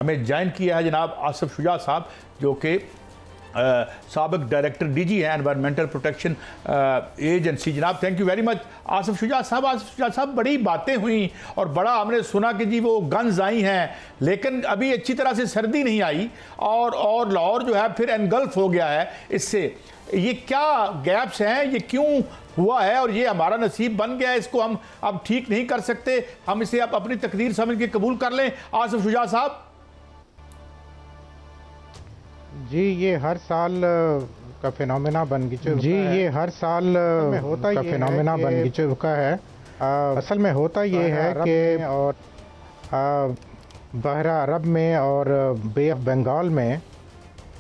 हमें ज्वाइन किया है जनाब आसिफ शुजा साहब, जो कि साबिक डायरेक्टर डीजी है एनवायरमेंटल प्रोटेक्शन एजेंसी। जनाब thank you very much Asif Shuja साहब। आसिफ शुजा साहब, बड़ी बातें हुई और बड़ा हमने सुना कि जी वो गन्स आई हैं, लेकिन अभी अच्छी तरह से सर्दी नहीं आई और लाहौर जो है फिर एनगल्फ हो गया है इससे। ये क्या गैप्स हैं, ये क्यों हुआ है और ये हमारा नसीब बन गया है, इसको हम अब ठीक नहीं कर सकते, हम इसे अब अपनी तकदीर समझ के कबूल कर लें? आसिफ शुजा साहब जी, ये हर साल का फिनोमेना बन चुका है। जी, ये हर साल होता का फिनोमेना बन चुका है। असल में होता ये है कि और बहरा अरब में और बे ऑफ बंगाल में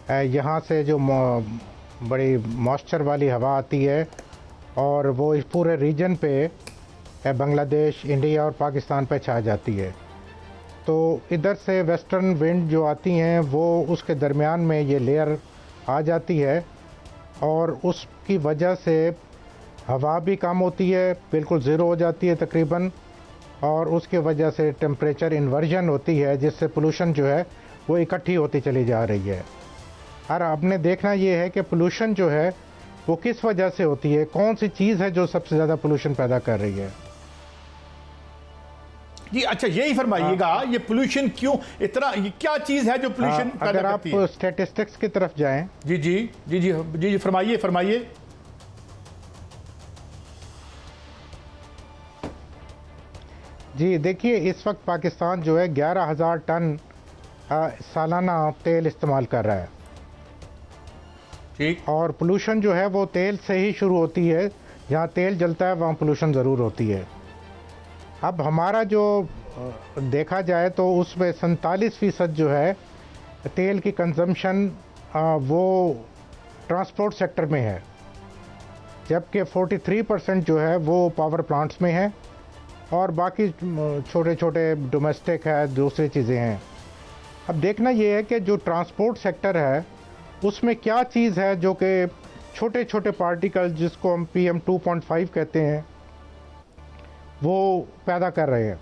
यहाँ से जो बड़ी मॉइस्चर वाली हवा आती है और वो इस पूरे रीजन पे बांग्लादेश, इंडिया और पाकिस्तान पे छा जाती है। तो इधर से वेस्टर्न विंड जो आती हैं वो उसके दरमियान में ये लेयर आ जाती है और उसकी वजह से हवा भी कम होती है, बिल्कुल ज़ीरो हो जाती है तकरीबन, और उसके वजह से टेम्परेचर इन्वर्जन होती है जिससे पोल्यूशन जो है वो इकट्ठी होती चली जा रही है। और आपने देखना ये है कि पोल्यूशन जो है वो किस वजह से होती है, कौन सी चीज़ है जो सबसे ज़्यादा पोल्यूशन पैदा कर रही है। जी अच्छा, यही फरमाइएगा, ये पोल्यूशन क्यों इतना, ये क्या चीज़ है जो पोल्यूशन पैदा अगर करती है? आप स्टैटिस्टिक्स की तरफ जाएं। जी जी जी जी जी जी फरमाइए फरमाइए। जी देखिए, इस वक्त पाकिस्तान जो है 11,000 टन सालाना तेल इस्तेमाल कर रहा है। ठीक। और पोल्यूशन जो है वो तेल से ही शुरू होती है, जहाँ तेल जलता है वहाँ पोल्यूशन ज़रूर होती है। अब हमारा जो देखा जाए तो उसमें 47% जो है तेल की कंजम्पशन वो ट्रांसपोर्ट सेक्टर में है, जबकि 43% जो है वो पावर प्लांट्स में है और बाकी छोटे छोटे डोमेस्टिक है, दूसरी चीज़ें हैं। अब देखना ये है कि जो ट्रांसपोर्ट सेक्टर है उसमें क्या चीज़ है जो कि छोटे छोटे पार्टिकल जिसको हम PM 2.5 कहते हैं वो पैदा कर रहे हैं।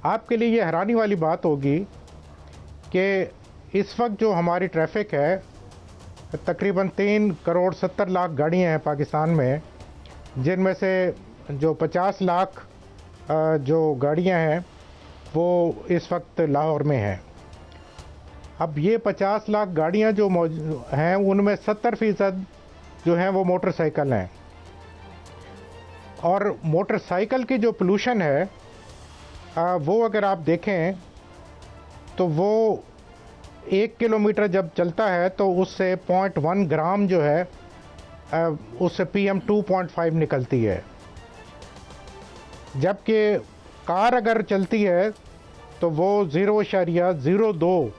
आपके लिए ये हैरानी वाली बात होगी कि इस वक्त जो हमारी ट्रैफिक है तकरीबन 3 करोड़ 70 लाख गाड़ियाँ हैं पाकिस्तान में, जिनमें से जो 50 लाख जो गाड़ियाँ हैं वो इस वक्त लाहौर में हैं। अब ये 50 लाख गाड़ियाँ जो हैं उनमें 70% जो हैं वो मोटरसाइकिल हैं, और मोटरसाइकिल की जो पोल्यूशन है वो अगर आप देखें तो वो 1 किलोमीटर जब चलता है तो उससे 0.1 ग्राम जो है उससे PM 2.5 निकलती है, जबकि कार अगर चलती है तो वो 0.02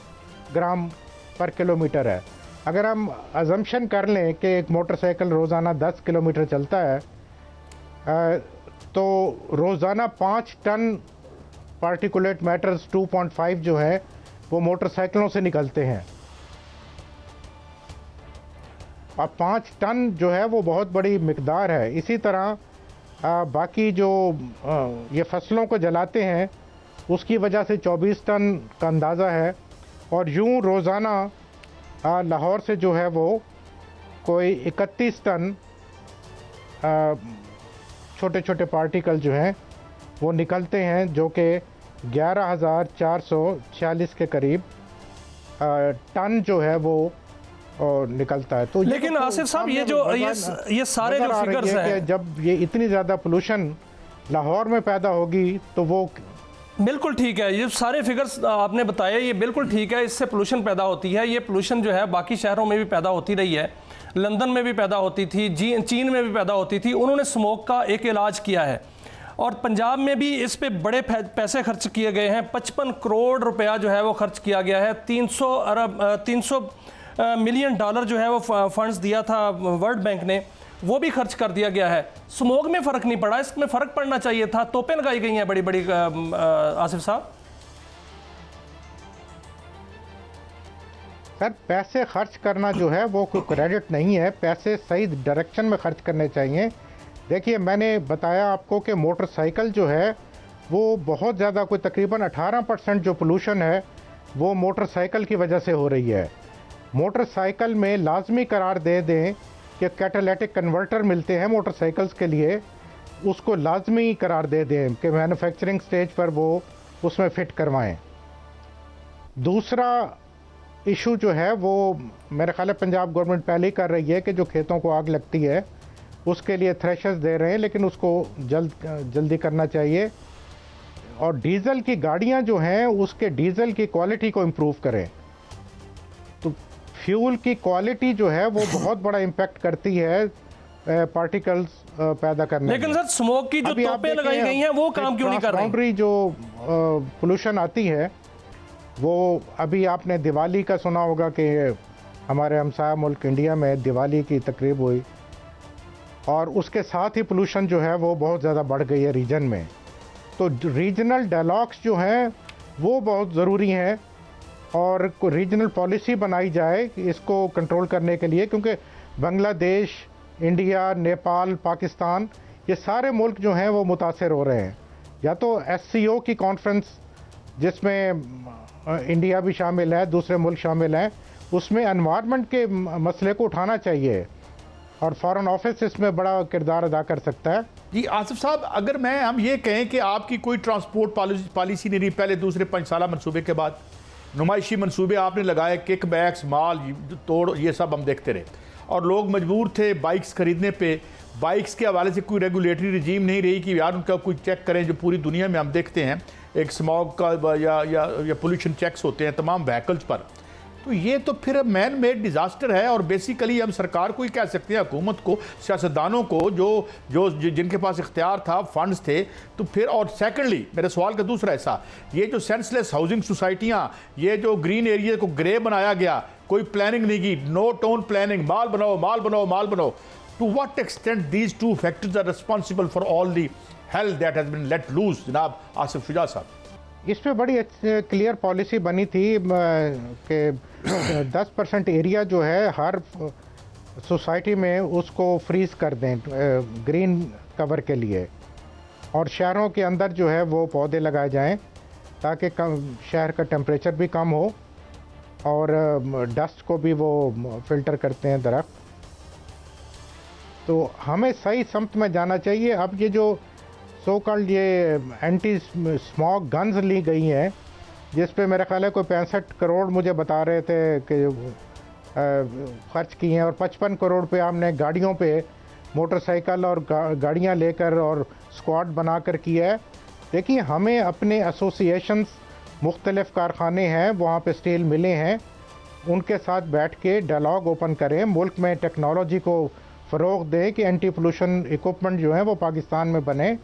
ग्राम पर किलोमीटर है। अगर हम अजम्पशन कर लें कि एक मोटरसाइकिल रोज़ाना 10 किलोमीटर चलता है तो रोज़ाना 5 टन पार्टिकुलेट मैटर्स 2.5 जो है वो मोटरसाइकिलों से निकलते हैं। अब 5 टन जो है वो बहुत बड़ी मिकदार है। इसी तरह बाकी जो ये फसलों को जलाते हैं उसकी वजह से 24 टन का अंदाज़ा है, और यूँ रोज़ाना लाहौर से जो है वो कोई 31 टन छोटे छोटे पार्टिकल जो हैं वो निकलते हैं, जो कि 11,446 के करीब टन जो है वो निकलता है। तो लेकिन आसिफ साहब, ये जो ये सारे जो फिगर्स हैं, जब ये इतनी ज़्यादा पोल्यूशन लाहौर में पैदा होगी तो वो बिल्कुल ठीक है। ये सारे फिगर्स आपने बताए, ये बिल्कुल ठीक है, इससे पोल्यूशन पैदा होती है। ये पोल्यूशन जो है बाकी शहरों में भी पैदा होती रही है, लंदन में भी पैदा होती थी, चीन में भी पैदा होती थी। उन्होंने स्मोक का एक इलाज किया है और पंजाब में भी इस पे बड़े पैसे खर्च किए गए हैं। 55 करोड़ रुपया जो है वो खर्च किया गया है। 300 मिलियन डॉलर जो है वो फंड्स दिया था वर्ल्ड बैंक ने, वो भी खर्च कर दिया गया है। स्मोक में फ़र्क नहीं पड़ा, इसमें फ़र्क पड़ना चाहिए था। तोपें लगाई गई हैं बड़ी बड़ी। आसिफ साहब सर, पैसे खर्च करना जो है वो कोई क्रेडिट नहीं है, पैसे सही डायरेक्शन में खर्च करने चाहिए। देखिए, मैंने बताया आपको कि मोटरसाइकिल जो है वो बहुत ज़्यादा, कोई तकरीबन 18% जो पोल्यूशन है वो मोटरसाइकिल की वजह से हो रही है। मोटरसाइकिल में लाजमी करार दे दें कि कैटालिटिक कन्वर्टर मिलते हैं मोटरसाइकिल्स के लिए, उसको लाजमी करार दे दें कि मैन्युफैक्चरिंग स्टेज पर वो उसमें फ़िट करवाएं। दूसरा इशू जो है वो मेरे ख्याल है पंजाब गवर्नमेंट पहले ही कर रही है कि जो खेतों को आग लगती है उसके लिए थ्रेशर्स दे रहे हैं, लेकिन उसको जल्दी करना चाहिए। और डीज़ल की गाड़ियां जो हैं उसके डीज़ल की क्वालिटी को इम्प्रूव करें। तो फ्यूल की क्वालिटी जो है वो बहुत बड़ा इम्पैक्ट करती है पार्टिकल्स पैदा करने। लेकिन सर स्मोक की जो तोपें लगाई गई हैं वो काम क्यों नहीं कर रही? बाउंड्री जो पोल्यूशन आती है वो अभी आपने दिवाली का सुना होगा कि हमारे हमसाया मुल्क इंडिया में दिवाली की तकरीब हुई और उसके साथ ही पोल्यूशन जो है वो बहुत ज़्यादा बढ़ गई है रीजन में। तो रीजनल डायलॉग्स जो हैं वो बहुत ज़रूरी हैं और रीजनल पॉलिसी बनाई जाए इसको कंट्रोल करने के लिए, क्योंकि बांग्लादेश, इंडिया, नेपाल, पाकिस्तान ये सारे मुल्क जो हैं वो मुतासर हो रहे हैं। या तो SCO की कॉन्फ्रेंस जिसमें इंडिया भी शामिल है, दूसरे मुल्क शामिल हैं, उसमें एनवायरनमेंट के मसले को उठाना चाहिए और फॉरेन ऑफिस इसमें बड़ा किरदार अदा कर सकता है। जी आसिफ साहब, अगर हम ये कहें कि आपकी कोई ट्रांसपोर्ट पॉलिसी नहीं रही पहले दूसरे 5 साल मनसूबे के बाद, नुमाइशी मनसूबे आपने लगाए, किक बैक्स, माल तोड़, ये सब हम देखते रहे और लोग मजबूर थे बाइक्स खरीदने पे। बाइक्स के हवाले से कोई रेगुलेटरी रिजीम नहीं रही कि यार उनका कोई चेक करें, जो पूरी दुनिया में हम देखते हैं एक स्मॉग का या पोल्यूशन चेक्स होते हैं तमाम व्हीकल्स पर। तो ये तो फिर मैन मेड डिज़ास्टर है और बेसिकली हम सरकार को ही कह सकते हैं, हुकूमत को, सियासतदानों को जो जिनके पास इख्तियार था, फंड्स थे। तो फिर और सेकेंडली मेरे सवाल का दूसरा हिस्सा, ये जो सेंसलेस हाउसिंग सोसाइटियाँ, ये जो ग्रीन एरिया को ग्रे बनाया गया, कोई प्लानिंग नहीं की, नो टाउन प्लानिंग, माल बनाओ माल बनाओ माल बनाओ। To what extent these two factors are responsible for all the health that has been let loose? जनाब आसिफ शुजा साहब, इस पे बड़ी क्लियर पॉलिसी बनी थी कि 10% एरिया जो है हर सोसाइटी में उसको फ्रीज कर दें ग्रीन कवर के लिए, और शहरों के अंदर जो है वो पौधे लगाए जाएं ताकि शहर का टेम्परेचर भी कम हो और डस्ट को भी वो फिल्टर करते हैं दरख्त। तो हमें सही समत में जाना चाहिए। अब ये जो सो कॉल्ड ये एंटी स्मॉग गन्स ली गई हैं, जिस पे मेरा ख्याल है कोई 65 करोड़ मुझे बता रहे थे कि खर्च किए हैं और 55 करोड़ पे हमने गाड़ियों पे मोटरसाइकिल और गाड़ियां लेकर और स्क्वाड बनाकर किया है। देखिए हमें अपने एसोसिएशंस, मुख्तलिफ कारखाने हैं वहाँ पे स्टील मिले हैं, उनके साथ बैठ के डायलॉग ओपन करें, मुल्क में टेक्नोलॉजी को फ़रोग़ दें कि एंटी पोल्यूशन इक्विपमेंट जो हैं वो पाकिस्तान में बने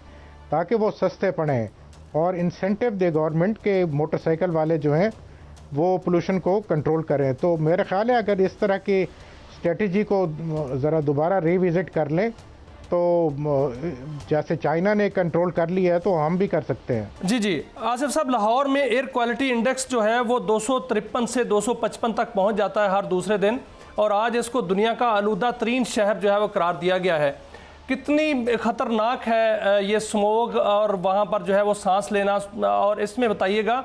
ताकि वो सस्ते पड़ें, और इंसेंटिव दे गवर्नमेंट के मोटरसाइकिल वाले जो हैं वो पोल्यूशन को कंट्रोल करें। तो मेरा ख्याल है अगर इस तरह की स्ट्रेटजी को ज़रा दोबारा रिविज़िट कर लें तो जैसे चाइना ने कंट्रोल कर लिया है तो हम भी कर सकते हैं। जी जी आसिफ साहब, लाहौर में एयर क्वालिटी इंडेक्स जो है वो 253 से 255 तक पहुंच जाता है हर दूसरे दिन, और आज इसको दुनिया का आलूदा तरीन शहर जो है वो करार दिया गया है। कितनी ख़तरनाक है ये स्मोग और वहाँ पर जो है वो सांस लेना, और इसमें बताइएगा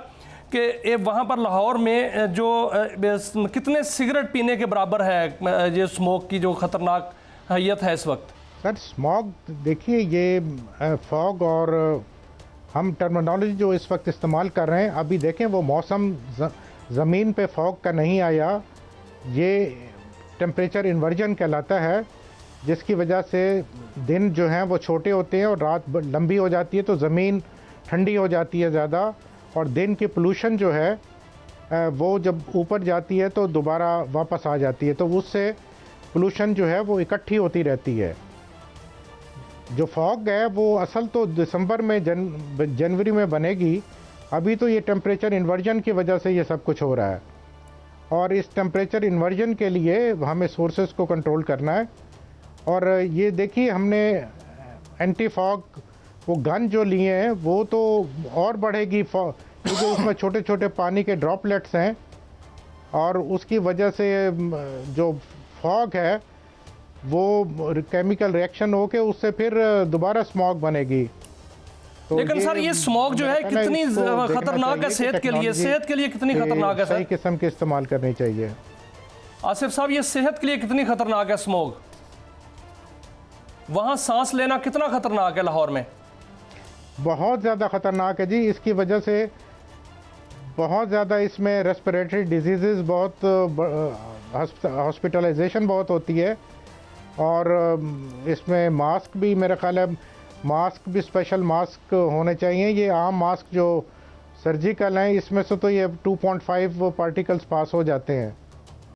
कि वहाँ पर लाहौर में जो कितने सिगरेट पीने के बराबर है ये स्मोक की जो ख़तरनाक हैयत है इस वक्त? सर स्मॉग देखिए ये फॉग, और हम टर्मिनोलॉजी जो इस वक्त इस्तेमाल कर रहे हैं, अभी देखें वो मौसम ज़मीन पे फॉग का नहीं आया, ये टेम्परेचर इन्वर्जन कहलाता है, जिसकी वजह से दिन जो हैं वो छोटे होते हैं और रात लंबी हो जाती है, तो ज़मीन ठंडी हो जाती है ज़्यादा, और दिन की पोल्यूशन जो है वो जब ऊपर जाती है तो दोबारा वापस आ जाती है, तो उससे पोल्यूशन जो है वो इकट्ठी होती रहती है। जो फॉग है वो असल तो दिसंबर में जनवरी में बनेगी, अभी तो ये टेम्परेचर इन्वर्जन की वजह से ये सब कुछ हो रहा है, और इस टेम्परेचर इन्वर्जन के लिए हमें सोर्सेस को कंट्रोल करना है। और ये देखिए हमने एंटी फॉग वो गन जो लिए हैं वो तो और बढ़ेगी क्योंकि उसमें छोटे छोटे पानी के ड्रॉपलेट्स हैं, और उसकी वजह से जो फॉग है वो केमिकल रिएक्शन हो के उससे फिर दोबारा स्मॉग बनेगी। लेकिन सर ये स्मोक जो है कितनी खतरनाक है सेहत के लिए, सेहत के लिए कितनी खतरनाक है? सही किस्म की इस्तेमाल करनी चाहिए। आसिफ साहब ये सेहत के लिए कितनी खतरनाक है स्मोक? वहां सांस लेना कितना खतरनाक है लाहौर में? बहुत ज़्यादा ख़तरनाक है जी। इसकी वजह से बहुत ज़्यादा इसमें रेस्पिरेटरी डिजीज़ बहुत, हॉस्पिटलाइजेशन बहुत होती है। और इसमें मास्क भी, मेरा ख्याल है मास्क भी स्पेशल मास्क होने चाहिए। ये आम मास्क जो सर्जिकल हैं इसमें से तो ये 2.5 पार्टिकल्स पास हो जाते हैं।